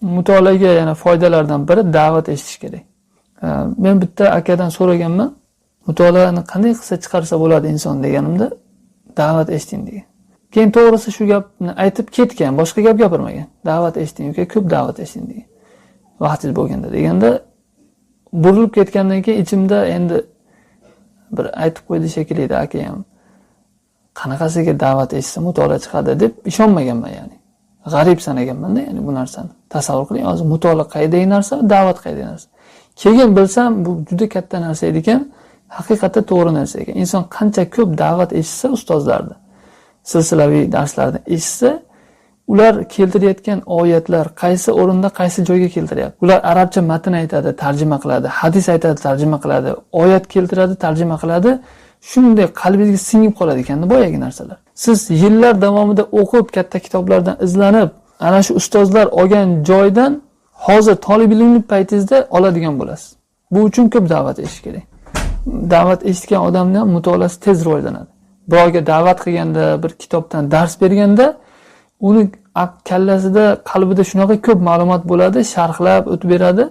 mutolaaga yana foydalardan biri da'vat eshitish kerak. Men bitta akadan so'raganman, mutolaani qanday qilsa chiqarsa bo'ladi inson deganimda, da'vat eshiting degan. Keyin to'g'risi shu gapni aytib ketgan, boshqa gap gapirmagan. Da'vat eshiting yoki ko'p da'vat eshiting degan. Vaqtingiz bo'lganda deganda burilib ketgandan keyin ichimda endi bir aytib qo'ydi shekilli edi aka ham. Qanaqasiga da'vat eshitsa mutolaa chiqadi deb ishonmaganman ya'ni. G'arib sanaganman-da ya'ni bu narsani. Tasavvur qiling, hozir mutolaa qayday narsa, da'vat qayday narsa. Keyin bilsam bu juda katta narsa ekan, haqiqatda to'g'ri narsa ekan. Inson qancha ko'p da'vat eshitsa ustozlardan, silsilaviy darslardan eshitsa, ular keltirayotgan oyatlar qaysi o'rinda, qaysi joyga keltiryapti. Ular arabcha matn aytadi, tarjima qiladi, hadis aytadi, tarjima qiladi, oyat keltiradi, tarjima qiladi. Shunday qalbingizga singib qoladi ekanda boyagi narsalar. Siz yillar davomida o'qib, katta kitoblardan izlanib, ana shu ustozlar olgan joydan hozir talab ilmlik paytingizda oladigan bo'lasiz. Bu uchun ko'p da'vat eshitish kerak. Da'vat eshitgan odamning ham mutolaasi tez rivojlanadi. Birovga da'vat qilganda, bir kitobdan dars berganda, uni kallasida, qalbida shunaqa ko'p ma'lumot bo'ladi, sharhlab o'tib beradi.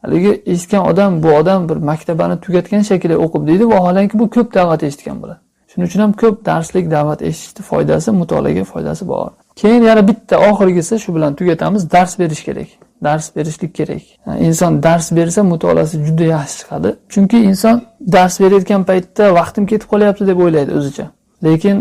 Haligi eshitgan odam, bu odam bir maktabani tugatgan shekilli o'qib deydi, vaholanki bu ko'p da'vat eshitgan bo'ladi. Shuning uchun ham ko'p darslik da'vat eshitishni foydasi, mutolaaga foydasi bor. Keyin yana bitta oxirgisi, shu bilan tugatamiz, dars berish kerak. Dars berishlik kerak. Inson dars bersa mutolaasi juda yaxshi chiqadi. Chunki inson dars berayotgan paytda vaqtim ketib qolyapti deb o'ylaydi o'zicha. Lekin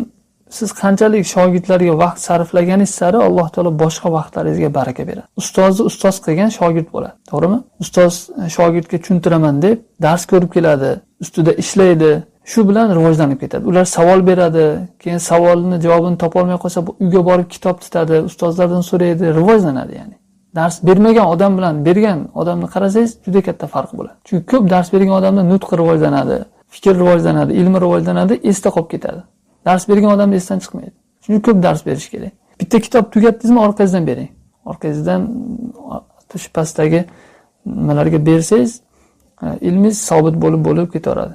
siz qanchalik shogirdlarga vaqt sarflaganingiz sari Alloh taolo boshqa vaqtlaringizga baraka beradi. Ustozni ustoz qilgan shogird bo'ladi, to'g'rimi? Ustoz shogirdga tushuntiraman deb dars ko'rib keladi, ustida ishlaydi, shu bilan rivojlanib ketadi. Ular savol beradi, keyin savolni javobini topa olmay qolsa, uyga borib kitob tutadi, ustozlardan so'raydi, rivojlanadi ya'ni. Dars bermagan odam bilan bergan odamni qarasangiz, juda katta farq bo'ladi. Chunki ko'p dars bergan odamda nutq rivojlanadi, fikr rivojlanadi, ilm rivojlanadi, esda qolib ketadi. Dars bergan odamning esdan chiqmaydi. Shuning ko'p dars berish kerak. Bitta kitob tugatdingizmi, orqangizdan bering. Orqangizdan shu pastdagi nimalarga bersangiz, ilmingiz sobit bo'lib ketaveradi.